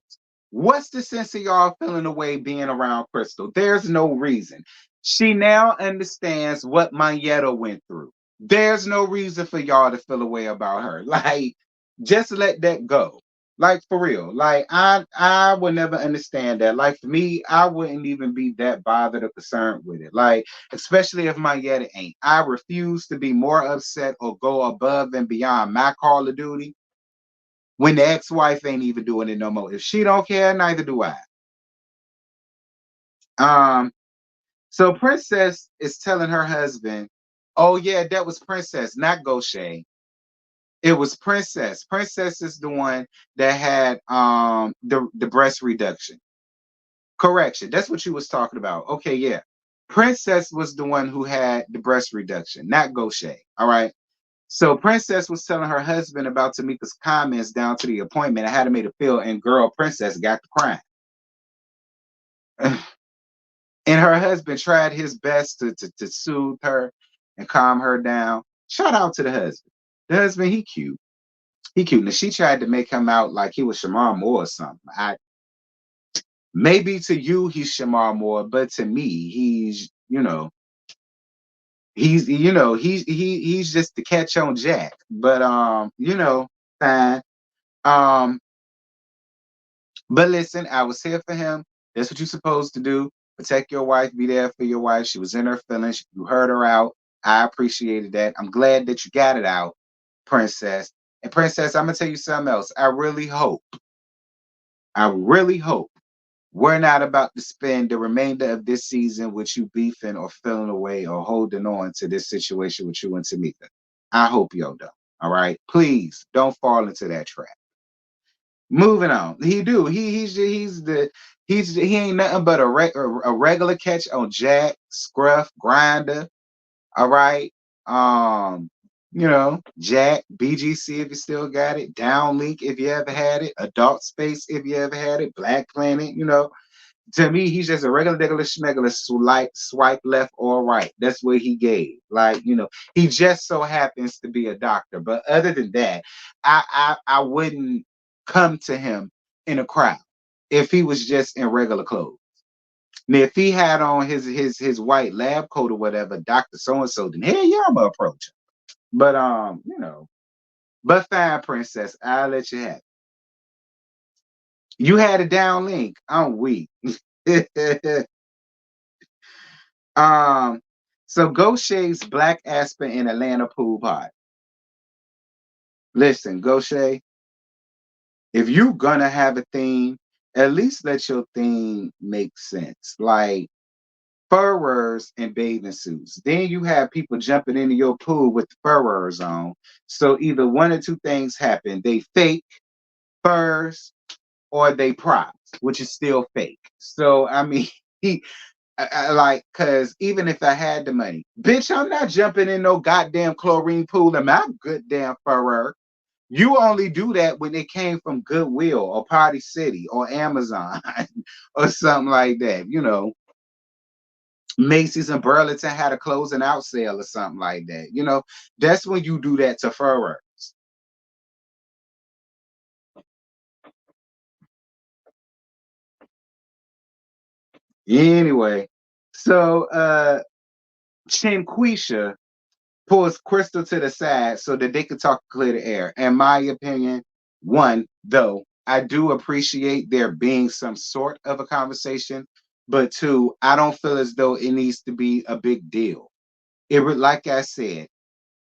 What's the sense of y'all feeling away being around Crystal? There's no reason. She now understands what Mayetta went through. There's no reason for y'all to feel away about her. Like, just let that go. Like for real. Like I would never understand that. Like for me, I wouldn't even be that bothered or concerned with it. Like, especially if Mayetta ain't. I refuse to be more upset or go above and beyond my call of duty when the ex-wife ain't even doing it no more. If she don't care, neither do I. Um, so Princess is telling her husband, "Oh yeah, that was Princess, not Goshay. It was Princess. Princess is the one that had the breast reduction. Correction. That's what you was talking about. Okay, yeah. Princess was the one who had the breast reduction, not Goshay. All right. So Princess was telling her husband about Tamika's comments down to the appointment and how to make it feel, and girl, Princess got to crying. And her husband tried his best to soothe her and calm her down. Shout out to the husband. The husband, he cute. He cute. Now she tried to make him out like he was Shamar Moore or something. Maybe to you he's Shamar Moore, but to me, he's just the catch on Jack. But fine. Um, but listen, I was here for him. That's what you're supposed to do. Protect your wife, be there for your wife. She was in her feelings. You heard her out. I appreciated that. I'm glad that you got it out, Princess. And Princess, I'm gonna tell you something else. I really hope we're not about to spend the remainder of this season with you beefing or feeling away or holding on to this situation with you and Tamika. I hope y'all don't. All right. Please don't fall into that trap. Moving on. He do. He ain't nothing but a regular catch on Jack, Scruff, Grinder. All right. Jack, BGC if you still got it, Downlink if you ever had it, Adult Space if you ever had it, Black Planet, to me, he's just a regular schmegular swipe left or right. That's what he gave. Like, he just so happens to be a doctor. But other than that, I wouldn't come to him in a crowd if he was just in regular clothes. Now, if he had on his white lab coat or whatever, Doctor So and So, then hell yeah, I'm gonna approach him. But but fine, princess, I'll let you have it. You had a down link. I'm weak. um, so go shades Black Aspen in Atlanta pool pot. Listen, go Shay, if you gonna have a theme, at least let your theme make sense. Like furrowers and bathing suits. Then you have people jumping into your pool with the furrowers on. So either one or two things happen. They fake furs or they props, which is still fake. So I mean, like, cause even if I had the money, bitch, I'm not jumping in no goddamn chlorine pool in my good damn furrower. You only do that when it came from Goodwill or Party City or Amazon or something like that. You know, Macy's and Burlington had a closing out sale or something like that. You know, that's when you do that to furrowers. Anyway, so Chinquisha pulls Crystal to the side so that they could talk clear the air. In my opinion, one, though, I do appreciate there being some sort of a conversation, but two, I don't feel as though it needs to be a big deal. Like I said,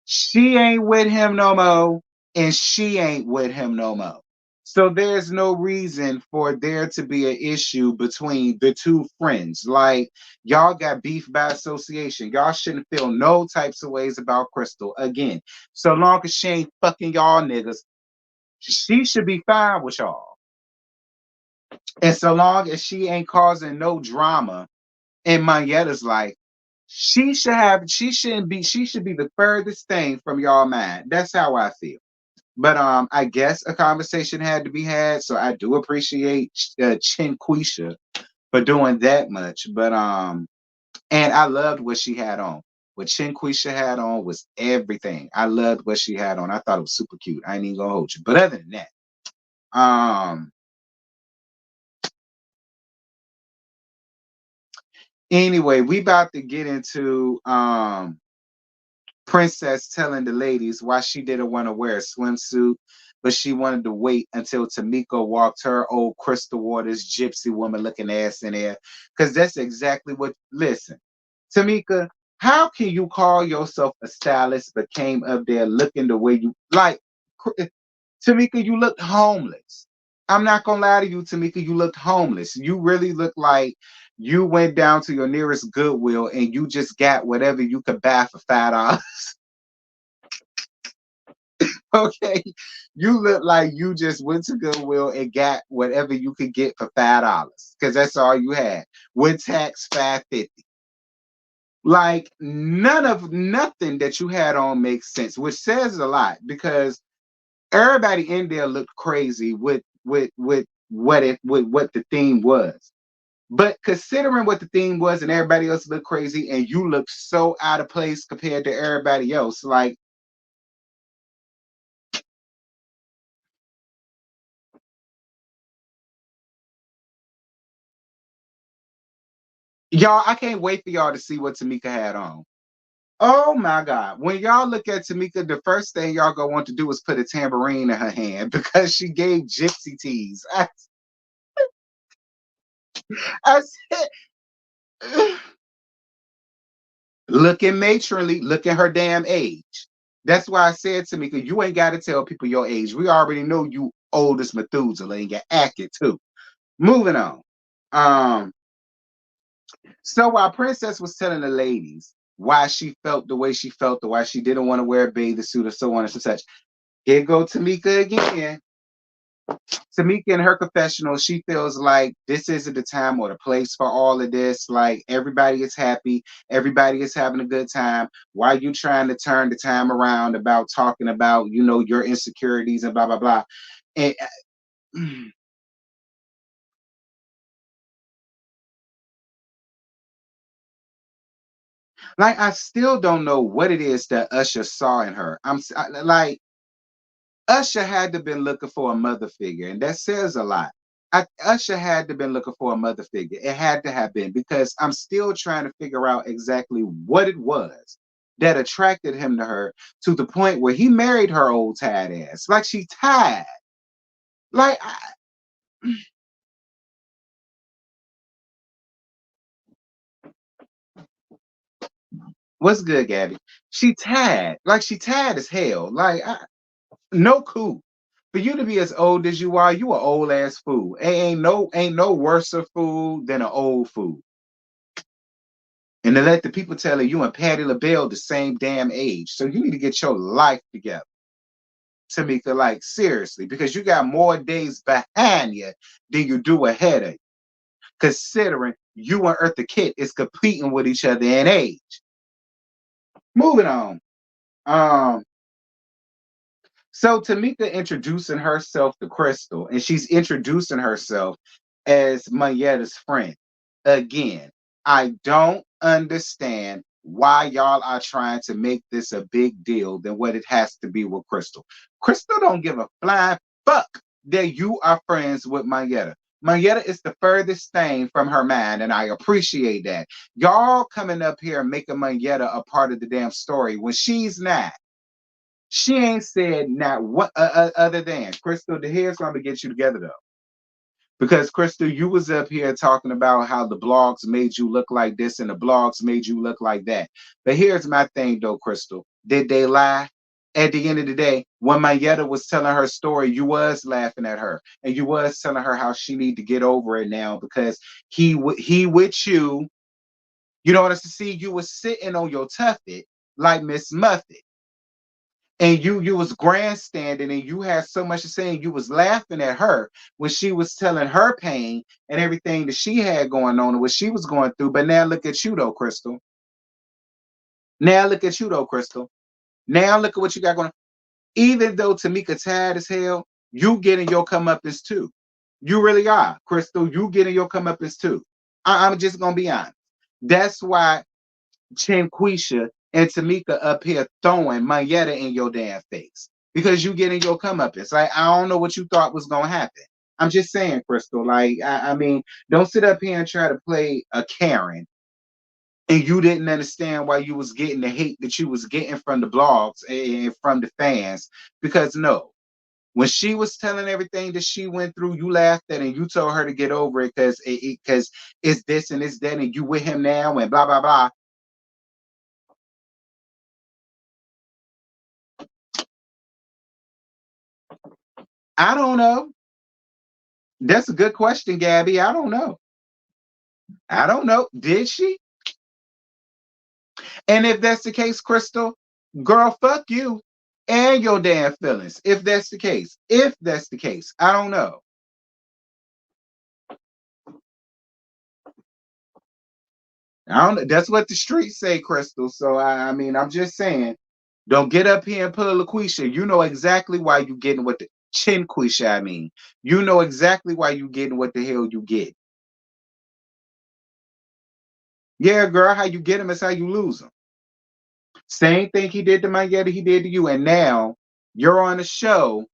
she ain't with him no more, and she ain't with him no more. So there's no reason for there to be an issue between the two friends. Like y'all got beef by association. Y'all shouldn't feel no types of ways about Crystal. Again, so long as she ain't fucking y'all niggas, she should be fine with y'all. And so long as she ain't causing no drama in Manietta's life, she should be the furthest thing from y'all mind. That's how I feel. But I guess a conversation had to be had, so I do appreciate Chinquisha for doing that much. But and I loved what she had on. What Chinquisha had on was everything. I loved what she had on. I thought it was super cute. I ain't even gonna hold you. But other than that, um, anyway, we about to get into Princess telling the ladies why she didn't want to wear a swimsuit, but she wanted to wait until Tamika walked her old Crystal Waters gypsy woman looking ass in there. Because that's exactly what, listen, Tamika, how can you call yourself a stylist but came up there looking the way you like? Tamika, you looked homeless. I'm not gonna lie to you, Tamika, you looked homeless. You really look like you went down to your nearest Goodwill and you just got whatever you could buy for $5. Okay, you look like you just went to Goodwill and got whatever you could get for $5 because that's all you had. With tax, 550. Like nothing that you had on makes sense, which says a lot because everybody in there looked crazy with what the theme was. But considering what the theme was and everybody else looked crazy and you look so out of place compared to everybody else, y'all, I can't wait for y'all to see what Tamika had on. Oh my God. When y'all look at Tamika, the first thing y'all gonna want to do is put a tambourine in her hand because she gave gypsy tease. I said, looking matronly, look at her damn age. That's why I said Tamika, you ain't got to tell people your age. We already know you old as Methuselah and you acted too. Moving on. Um, so while Princess was telling the ladies why she felt the way she felt, or why she didn't want to wear a bathing suit, or so on and so such, here go Tamika again. Tamika in her confessional, she feels like this isn't the time or the place for all of this. Like everybody is happy, everybody is having a good time. Why are you trying to turn the time around about talking about, you know, your insecurities and blah blah blah? And like I still don't know what it is that Usher saw in her. Like Usher had to been looking for a mother figure, and that says a lot. Usher had to been looking for a mother figure. It had to have been because I'm still trying to figure out exactly what it was that attracted him to her to the point where he married her old tired ass. Like she tired. Like What's good, Gabby? She tired. Like she tired as hell. Like no cool. For you to be as old as you are, you an old ass fool. Ain't no worse fool than an old fool. And to let the people tell you and Patti LaBelle the same damn age. So you need to get your life together, Tamika. Like seriously, because you got more days behind you than you do ahead of you. Considering you and Eartha Kitt is competing with each other in age. Moving on. Um, So Tamika introducing herself to Crystal, and she's introducing herself as Mayetta's friend. Again, I don't understand why y'all are trying to make this a big deal than what it has to be with Crystal. Crystal don't give a flying fuck that you are friends with Mayetta. Mayetta is the furthest thing from her mind, and I appreciate that. Y'all coming up here making Mayetta a part of the damn story when she's not. She ain't said not what other than Crystal. Here's why I'm gonna get you together though, because Crystal, you was up here talking about how the blogs made you look like this and the blogs made you look like that. But here's my thing though, Crystal. Did they lie? At the end of the day, when Mayetta was telling her story, you was laughing at her and you was telling her how she need to get over it now because he with you. You know what I see? You was sitting on your tuffet like Miss Muffet and you was grandstanding and you had so much to say and you was laughing at her when she was telling her pain and everything that she had going on and what she was going through. But now look at you though, Crystal. Now look at you though, Crystal. Now look at what you got going on. Even though Tamika tired as hell, you getting your comeuppance too. You really are, Crystal. You getting your comeuppance too. I'm just gonna be honest. That's why Chinquisha and Tamika up here throwing Mayetta in your damn face because you getting your comeuppance. Like I don't know what you thought was gonna happen. I'm just saying, Crystal. Like I mean, don't sit up here and try to play a Karen and you didn't understand why you was getting the hate that you was getting from the blogs and from the fans. Because no, when she was telling everything that she went through, you laughed at it and you told her to get over it because it's this and it's that and you with him now and blah blah blah. I don't know. That's a good question, Gabby. I don't know. I don't know. Did she? And if that's the case, Crystal, girl, fuck you and your damn feelings. If that's the case, I don't know. I don't know. That's what the streets say, Crystal. So I mean, I'm just saying, don't get up here and pull a LaQuisha. You know exactly why you getting what the Chinquisha. I mean, you know exactly why you getting what the hell you get. Yeah, girl, how you get him is how you lose him. Same thing he did to Mayetta, he did to you. And now you're on a show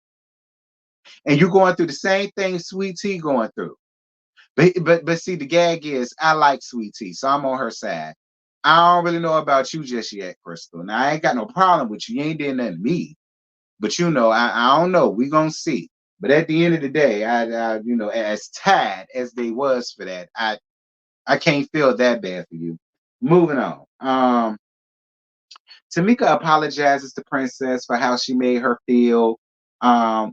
and you're going through the same thing Sweet Tea going through. But see, the gag is I like Sweet Tea, so I'm on her side. I don't really know about you just yet, Crystal. Now I ain't got no problem with you. You ain't did nothing to me. But you know, I don't know. We gonna see. But at the end of the day, I you know, as tired as they was for that, I can't feel that bad for you. Moving on. Tamika apologizes to Princess for how she made her feel,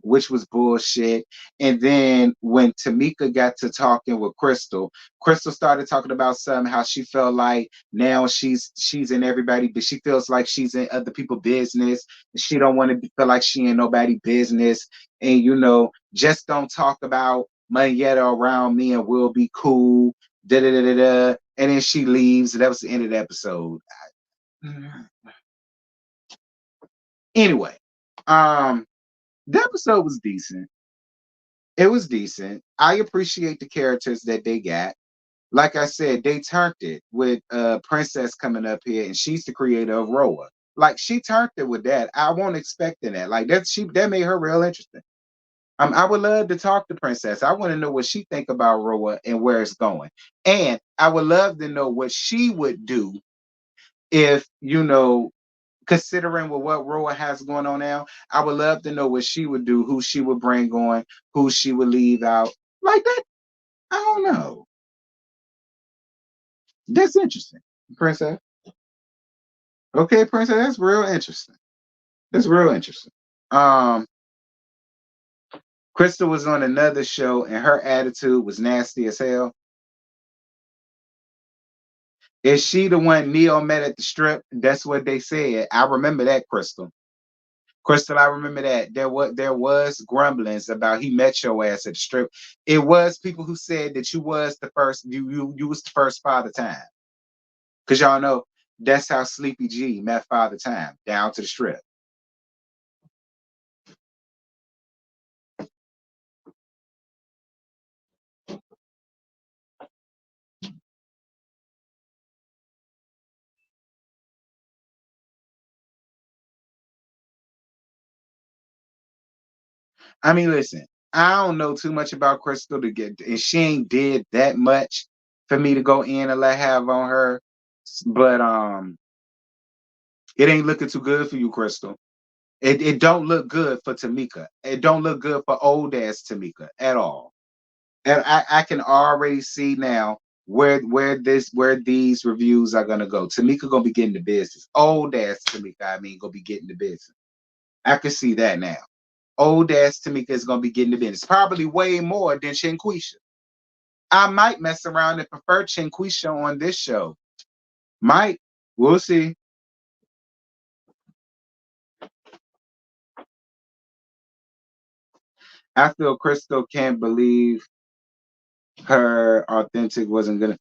which was bullshit. And then when Tamika got to talking with Crystal, Crystal started talking about something how she felt like now she's in everybody, but she feels like she's in other people's business. She don't want to feel like she in nobody business. And you know, just don't talk about Mayetta around me and we'll be cool. Da da da da da. And then she leaves. That was the end of the episode. Anyway, um, the episode was decent. It was decent. I appreciate the characters that they got. Like I said, they turned it with Princess coming up here, and she's the creator of Roa. Like she turned it with that. I wasn't expecting that. Like that made her real interesting. I would love to talk to Princess. I want to know what she think about Roa and where it's going. And I would love to know what she would do if you know considering with what Roa has going on now, I would love to know what she would do, who she would bring on, who she would leave out. Like that, I don't know. That's interesting, Princess. Okay, Princess, that's real interesting. That's real interesting. Um, Crystal was on another show and her attitude was nasty as hell. Is she the one Neo met at the strip? That's what they said. I remember that, Crystal. Crystal, I remember that. There was grumblings about he met your ass at the strip. It was people who said that you was the first, you was the first Father Time. Cause y'all know that's how Sleepy G met Father Time down to the strip. I mean, listen, I don't know too much about Crystal to get, and she ain't did that much for me to go in and let have on her. But it ain't looking too good for you, Crystal. It don't look good for Tamika. It don't look good for old ass Tamika at all. And I can already see now where these reviews are gonna go. Tamika gonna be getting the business. Old ass Tamika, I mean, gonna be getting the business. I can see that now. Old ass Tamika is gonna be getting the business. Probably way more than Shanquisha. I might mess around and prefer Shanquisha on this show. Might. We'll see. I feel Crystal can't believe her authentic wasn't good.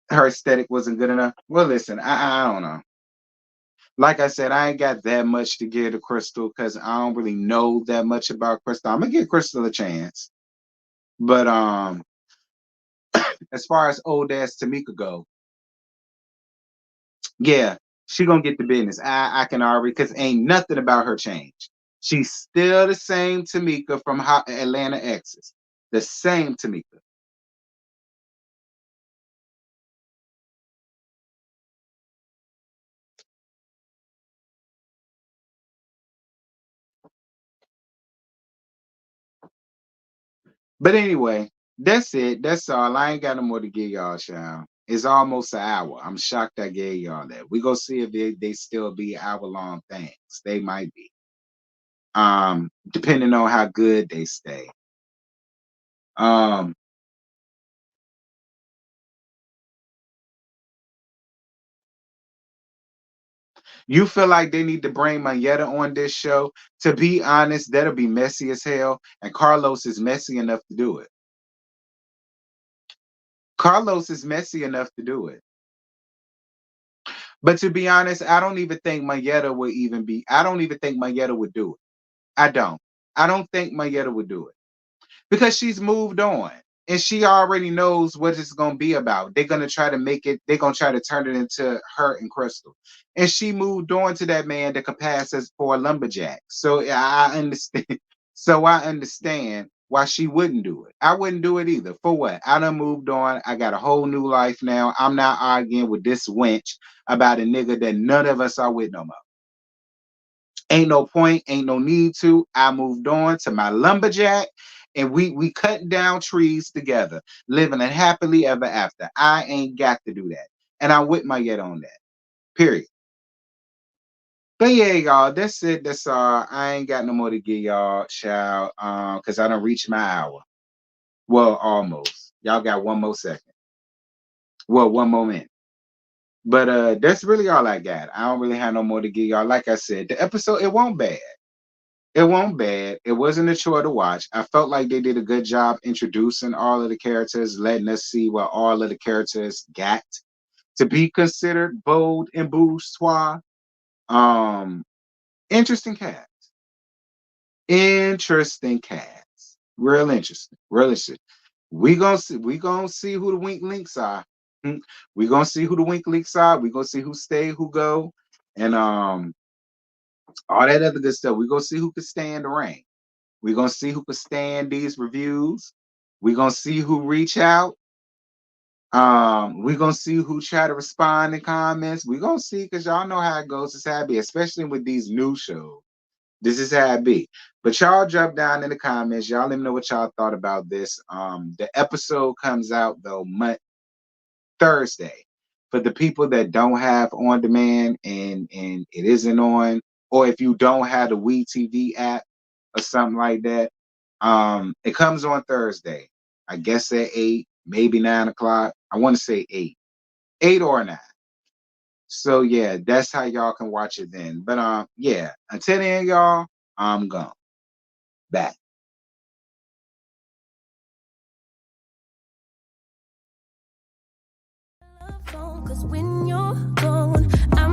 Her aesthetic wasn't good enough. Well, listen, I don't know. Like I said, I ain't got that much to give to Crystal because I don't really know that much about Crystal. I'm gonna give Crystal a chance. But as far as old ass Tamika go, yeah, she gonna get the business. I can already because ain't nothing about her change. She's still the same Tamika from Atlanta Exes. The same Tamika. But anyway, that's it. That's all. I ain't got no more to give y'all, child. It's almost an hour. I'm shocked I gave y'all that. We go see if they still be hour long things. They might be. Depending on how good they stay. Um, you feel like they need to bring Mayetta on this show? To be honest, that'll be messy as hell, and Carlos is messy enough to do it. Carlos is messy enough to do it. But to be honest, I don't even think Mayetta would even be. I don't even think Mayetta would do it. I don't. I don't think Mayetta would do it because she's moved on and she already knows what it's going to be about. They're going to try to make it, they're going to try to turn it into her and Crystal. And she moved on to that man that could pass us for a lumberjack. So I understand. So I understand why she wouldn't do it. I wouldn't do it either. For what? I done moved on. I got a whole new life now. I'm not arguing with this wench about a nigga that none of us are with no more. Ain't no point, ain't no need to. I moved on to my lumberjack and we cut down trees together, living a happily ever after. I ain't got to do that. And I'm with my yet on that. Period. But yeah, y'all, that's it. That's all. I ain't got no more to give y'all, child. Because I don't reach my hour. Well, almost. Y'all got one more second. Well, one more minute. But that's really all I got. I don't really have no more to give y'all. Like I said, the episode, it won't bad. It wasn't bad. It wasn't a chore to watch. I felt like they did a good job introducing all of the characters, letting us see what all of the characters got to be considered bold and bourgeois. Um, interesting cast. Interesting cast. Real interesting. Real interesting. We gonna see. We gonna see who the wink links are. We gonna see who the wink links are. We gonna see who stay, who go, and all that other good stuff. We gonna see who can stand the rain. We're gonna see who can stand these reviews. We're gonna see who reach out. We're gonna see who try to respond in comments. We're gonna see because y'all know how it goes. It's how it be, especially with these new shows. This is how it be. But y'all drop down in the comments. Y'all let me know what y'all thought about this. The episode comes out though Thursday. For the people that don't have on demand and it isn't on, or if you don't have the WeTV app or something like that, it comes on Thursday. I guess at 8, maybe 9 o'clock. I want to say 8 or 9. So yeah, that's how y'all can watch it then. But yeah, until then, y'all, I'm gone. Back. Cause when you're gone, I